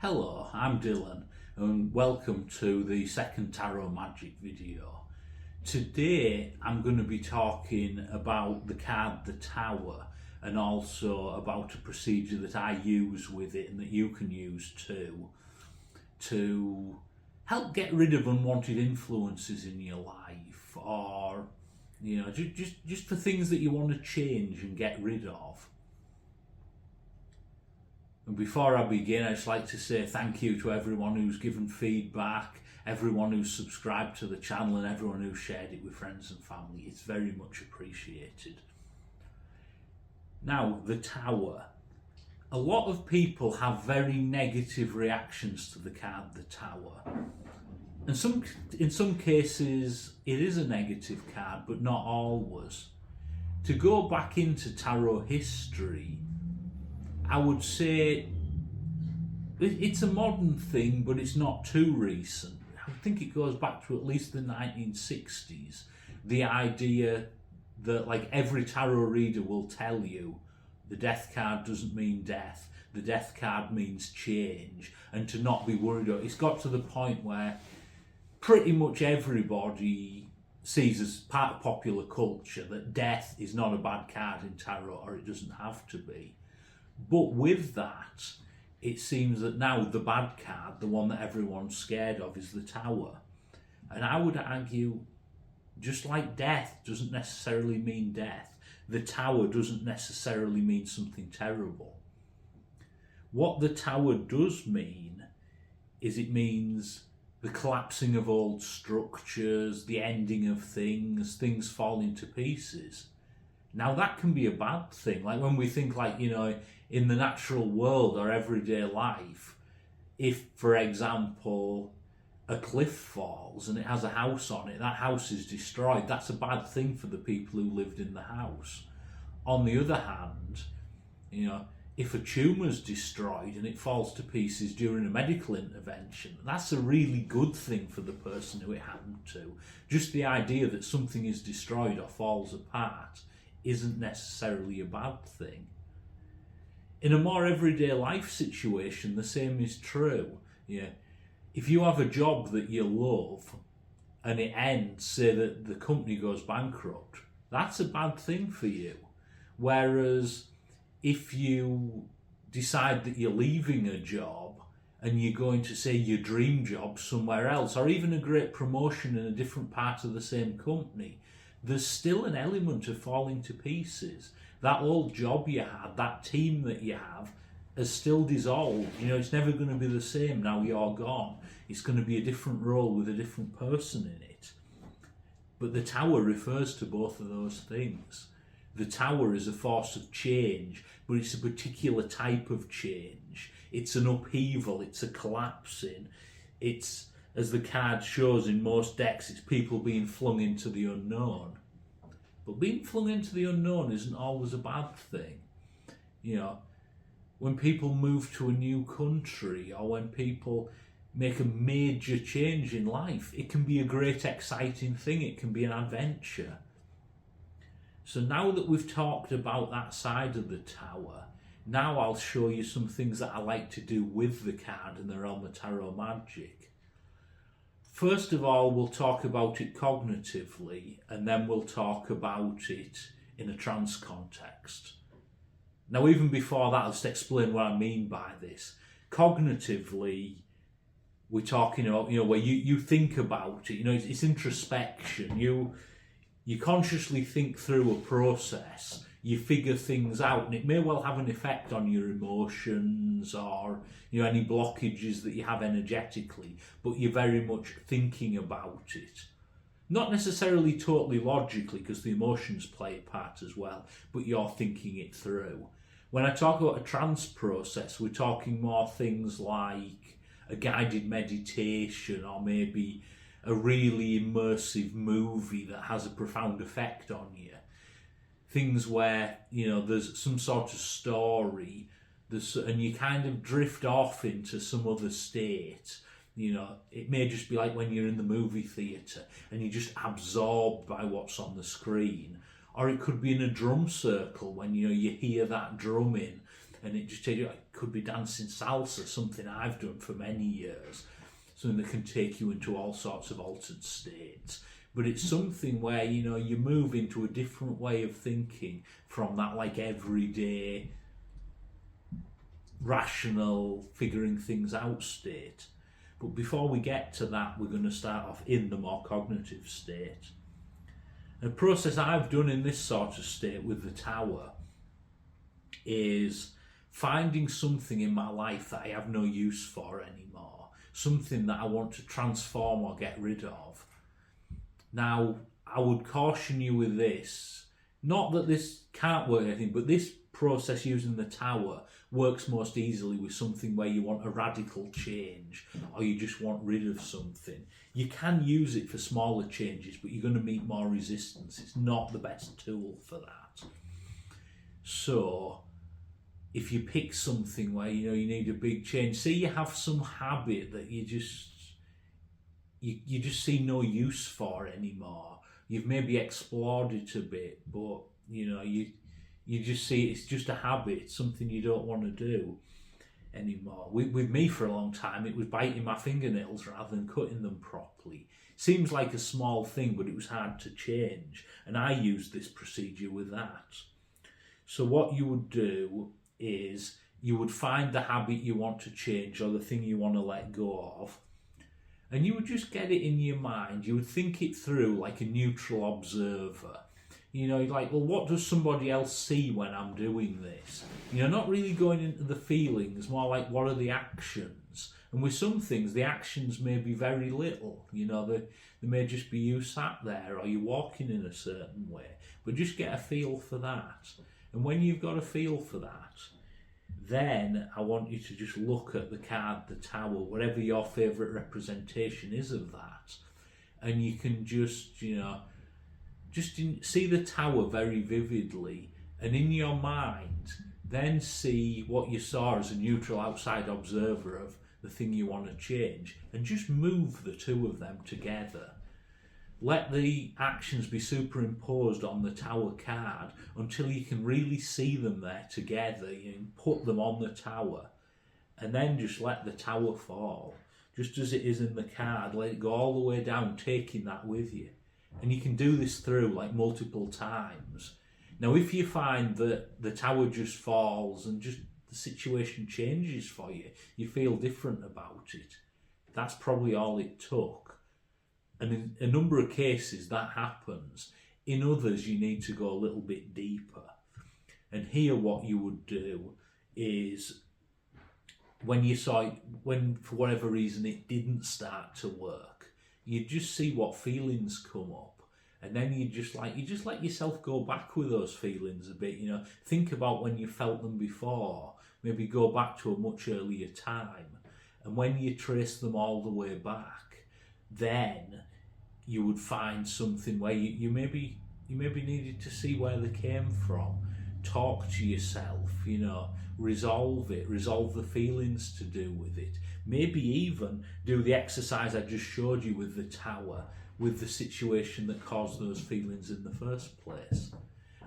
Hello, I'm Dylan and welcome to the second Tarot Magic video. Today I'm going to be talking about the card the Tower and also about a procedure that I use with it and that you can use too to help get rid of unwanted influences in your life, or just for things that you want to change and get rid of. And before I begin, I'd just like to say thank you to everyone who's given feedback, everyone who's subscribed to the channel and everyone who's shared it with friends and family. It's very much appreciated. Now, the Tower. A lot of people have very negative reactions to the card, the Tower. And in some cases, it is a negative card, but not always. To go back into tarot history, I would say it's a modern thing, but it's not too recent. I think it goes back to at least the 1960s. The idea that like every tarot reader will tell you the death card doesn't mean death, the death card means change, and to not be worried about it. It's got to the point where pretty much everybody sees as part of popular culture that death is not a bad card in tarot, or it doesn't have to be. But with that, it seems that now the bad card, the one that everyone's scared of, is the Tower. And I would argue, just like death doesn't necessarily mean death, the Tower doesn't necessarily mean something terrible. What the Tower does mean is it means the collapsing of old structures, the ending of things falling to pieces. Now that can be a bad thing. Like when we think in the natural world or everyday life, if, for example, a cliff falls and it has a house on it, that house is destroyed, that's a bad thing for the people who lived in the house. On the other hand, if a tumour's destroyed and it falls to pieces during a medical intervention, that's a really good thing for the person who it happened to. Just the idea that something is destroyed or falls apart isn't necessarily a bad thing. In a more everyday life situation, the same is true. If you have a job that you love and it ends, say that the company goes bankrupt, that's a bad thing for you. Whereas if you decide that you're leaving a job and you're going to, say, your dream job somewhere else, or even a great promotion in a different part of the same company, there's still an element of falling to pieces. That old job you had, that team that you have, has still dissolved. It's never going to be the same now you're gone. It's going to be a different role with a different person in it. But the Tower refers to both of those things. The Tower is a force of change, but it's a particular type of change. It's an upheaval, it's a collapsing. It's, as the card shows in most decks, it's people being flung into the unknown. But being flung into the unknown isn't always a bad thing. When people move to a new country, or when people make a major change in life, it can be a great exciting thing, it can be an adventure. So now that we've talked about that side of the Tower, now I'll show you some things that I like to do with the card in the realm of tarot magic. First of all, we'll talk about it cognitively, and then we'll talk about it in a trance context. Now, even before that, I'll just explain what I mean by this. Cognitively, we're talking about, where you think about it, it's introspection. You consciously think through a process, you figure things out, and it may well have an effect on your emotions or any blockages that you have energetically, but you're very much thinking about it. Not necessarily totally logically, because the emotions play a part as well, but you're thinking it through. When I talk about a trance process, we're talking more things like a guided meditation, or maybe a really immersive movie that has a profound effect on you. Things where, there's some sort of story, and you kind of drift off into some other state. It may just be like when you're in the movie theatre and you're just absorbed by what's on the screen. Or it could be in a drum circle when, you hear that drumming and it just takes you, it could be dancing salsa, something I've done for many years, something that can take you into all sorts of altered states. But it's something where, you know, you move into a different way of thinking from that like everyday rational figuring things out state. But before we get to that, we're going to start off in the more cognitive state. The process I've done in this sort of state with the tower is finding something in my life that I have no use for anymore, something that I want to transform or get rid of. Now, I would caution you with this, not that this can't work anything, but this process using the tower works most easily with something where you want a radical change or you just want rid of something. You can use it for smaller changes, but you're going to meet more resistance. It's not the best tool for that. So if you pick something where, you know, you need a big change, say you have some habit that you just see no use for anymore. You've maybe explored it a bit, but you know, you just see it's just a habit, it's something you don't want to do anymore. With me for a long time, it was biting my fingernails rather than cutting them properly. Seems like a small thing, but it was hard to change, and I used this procedure with that. So what you would do is you would find the habit you want to change or the thing you want to let go of, and you would just get it in your mind. You would think it through like a neutral observer. You know, like, well, what does somebody else see when I'm doing this? You know, not really going into the feelings, more like what are the actions? And with some things, the actions may be very little. You know, there may just be you sat there or you walking in a certain way. But just get a feel for that. And when you've got a feel for that, then I want you to just look at the card, the tower, whatever your favourite representation is of that. And you can just, you know, see the tower very vividly, and in your mind then see what you saw as a neutral outside observer of the thing you want to change, and just move the two of them together. Let the actions be superimposed on the tower card until you can really see them there together. You can put them on the tower, and then just let the tower fall just as it is in the card. Let it go all the way down, taking that with you. And you can do this through like multiple times. Now, if you find that the tower just falls and just the situation changes for you, you feel different about it, that's probably all it took. And in a number of cases that happens. In others, you need to go a little bit deeper. And here what you would do is, when for whatever reason it didn't start to work, you just see what feelings come up, and then you just let yourself go back with those feelings a bit. You know, think about when you felt them before. Maybe go back to a much earlier time, and when you trace them all the way back, then you would find something where you maybe needed to see where they came from. Talk to yourself, you know, resolve the feelings to do with it. Maybe even do the exercise I just showed you with the tower, with the situation that caused those feelings in the first place.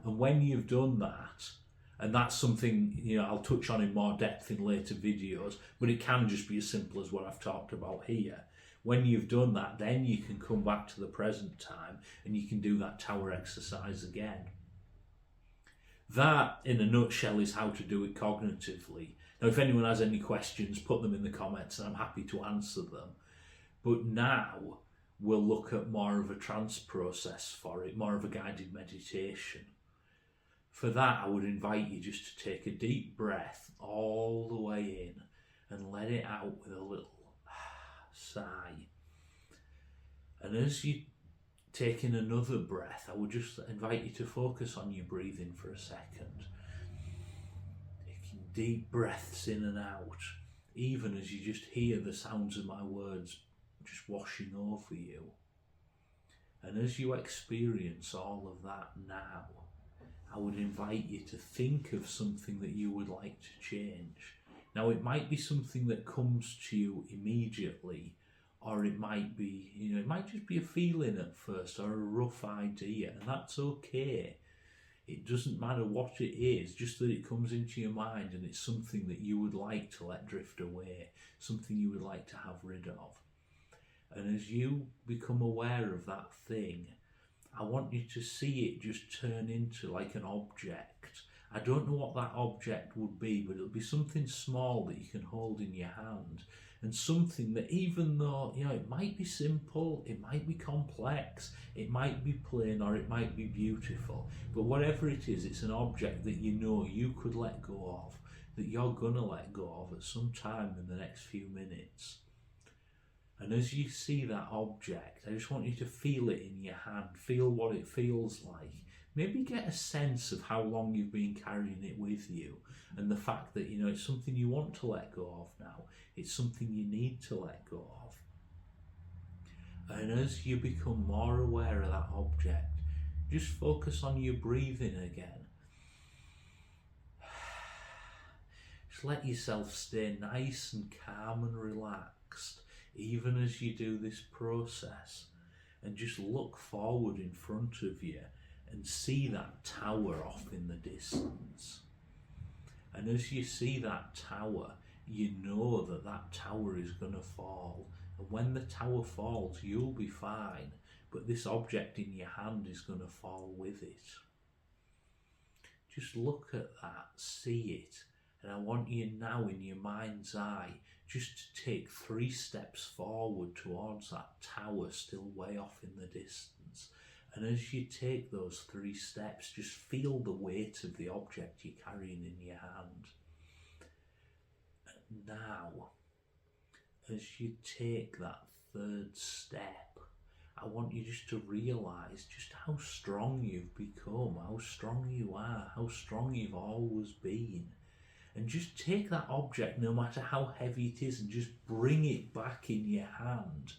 And when you've done that, and that's something, you know, I'll touch on in more depth in later videos, but it can just be as simple as what I've talked about here. When you've done that, then you can come back to the present time and you can do that tower exercise again. That, in a nutshell, is how to do it cognitively. Now, if anyone has any questions, put them in the comments and I'm happy to answer them. But now we'll look at more of a trance process for it, more of a guided meditation. For that, I would invite you just to take a deep breath all the way in and let it out with a little sigh. And as you take in another breath, I would just invite you to focus on your breathing for a second. Taking deep breaths in and out, even as you just hear the sounds of my words just washing over you. And as you experience all of that now, I would invite you to think of something that you would like to change. Now, it might be something that comes to you immediately, or it might be, you know, it might just be a feeling at first or a rough idea, and that's okay. It doesn't matter what it is, just that it comes into your mind and it's something that you would like to let drift away, something you would like to have rid of. And as you become aware of that thing, I want you to see it just turn into like an object. I don't know what that object would be, but it'll be something small that you can hold in your hand, and something that, even though, you know, it might be simple, it might be complex, it might be plain, or it might be beautiful, but whatever it is, it's an object that you know you could let go of, that you're gonna let go of at some time in the next few minutes. And as you see that object, I just want you to feel it in your hand, feel what it feels like. Maybe get a sense of how long you've been carrying it with you, and the fact that, you know, it's something you want to let go of now. It's something you need to let go of. And as you become more aware of that object, just focus on your breathing again. Just let yourself stay nice and calm and relaxed, even as you do this process, and just look forward in front of you and see that tower off in the distance. And as you see that tower, you know that that tower is going to fall, and when the tower falls, you'll be fine, but this object in your hand is going to fall with it. Just look at that, see it, and I want you now in your mind's eye just to take 3 steps forward towards that tower still way off in the distance. And as you take those 3 steps, just feel the weight of the object you're carrying in your hand. And now, as you take that 3rd step, I want you just to realise just how strong you've become, how strong you are, how strong you've always been. And just take that object, no matter how heavy it is, and just bring it back in your hand.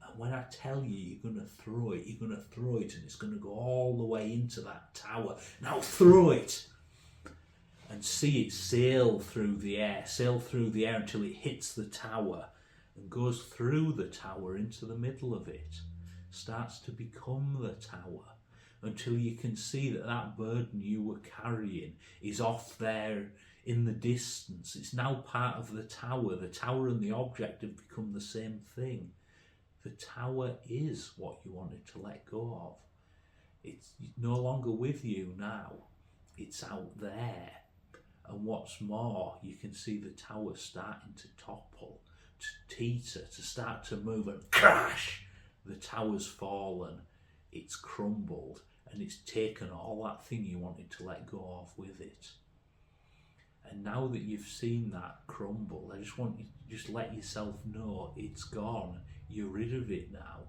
And when I tell you you're going to throw it, you're going to throw it, and it's going to go all the way into that tower. Now throw it! And see it sail through the air until it hits the tower and goes through the tower into the middle of it. Starts to become the tower, until you can see that that burden you were carrying is off there in the distance. It's now part of the tower. The tower and the object have become the same thing. The tower is what you wanted to let go of. It's no longer with you now. It's out there. And what's more, you can see the tower starting to topple, to teeter, to start to move, and crash! The tower's fallen, it's crumbled, and it's taken all that thing you wanted to let go of with it. And now that you've seen that crumble, I just want you to just let yourself know it's gone. You're rid of it now.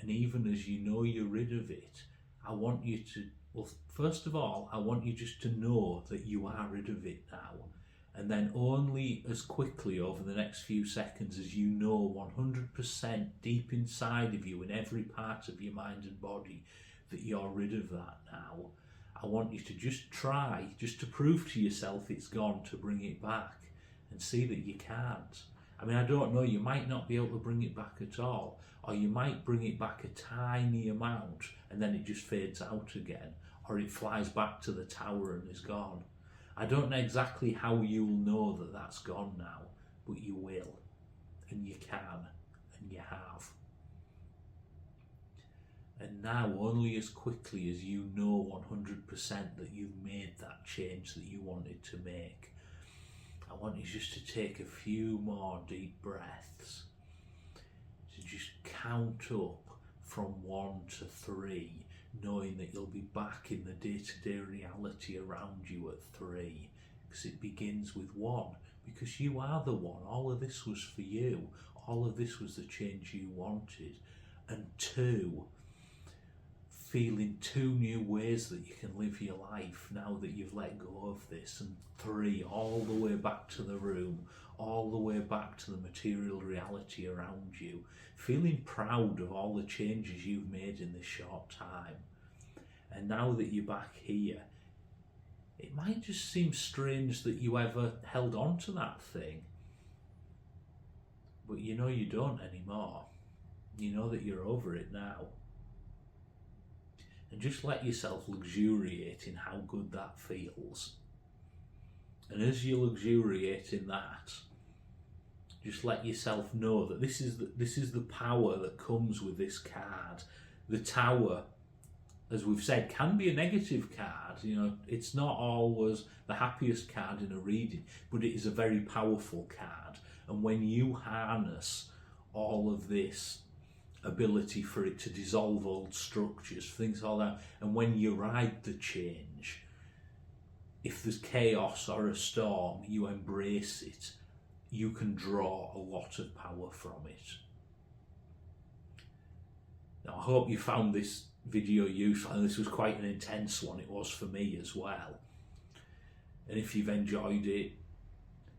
And even as you know you're rid of it, I want you to, well, first of all, I want you just to know that you are rid of it now. And then only as quickly over the next few seconds as you know 100% deep inside of you, in every part of your mind and body, that you're rid of that now, I want you to just try, just to prove to yourself it's gone, to bring it back, and see that you can't. I mean, I don't know, you might not be able to bring it back at all, or you might bring it back a tiny amount and then it just fades out again, or it flies back to the tower and is gone. I don't know exactly how you'll know that that's gone now, but you will, and you can, and you have. And now, only as quickly as you know 100% that you've made that change that you wanted to make, I want you just to take a few more deep breaths, to just count up from 1 to 3, knowing that you'll be back in the day-to-day reality around you at 3, because it begins with 1, because you are the one. All of this was for you. All of this was the change you wanted. And 2, feeling 2 new ways that you can live your life now that you've let go of this. And 3, all the way back to the room, all the way back to the material reality around you, feeling proud of all the changes you've made in this short time. And now that you're back here, it might just seem strange that you ever held on to that thing, but you know you don't anymore. You know that you're over it now. and just let yourself luxuriate in how good that feels. And as you luxuriate in that, just let yourself know that this is the power that comes with this card. The Tower, as we've said, can be a negative card. You know, it's not always the happiest card in a reading, but it is a very powerful card. And when you harness all of this ability for it to dissolve old structures, things like that, and when you ride the change, if there's chaos or a storm, you embrace it, you can draw a lot of power from it. Now, I hope you found this video useful, and this was quite an intense one. It was for me as well. And if you've enjoyed it,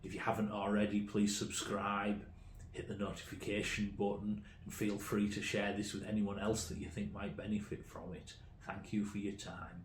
if you haven't already, please subscribe, hit the notification button, and feel free to share this with anyone else that you think might benefit from it. Thank you for your time.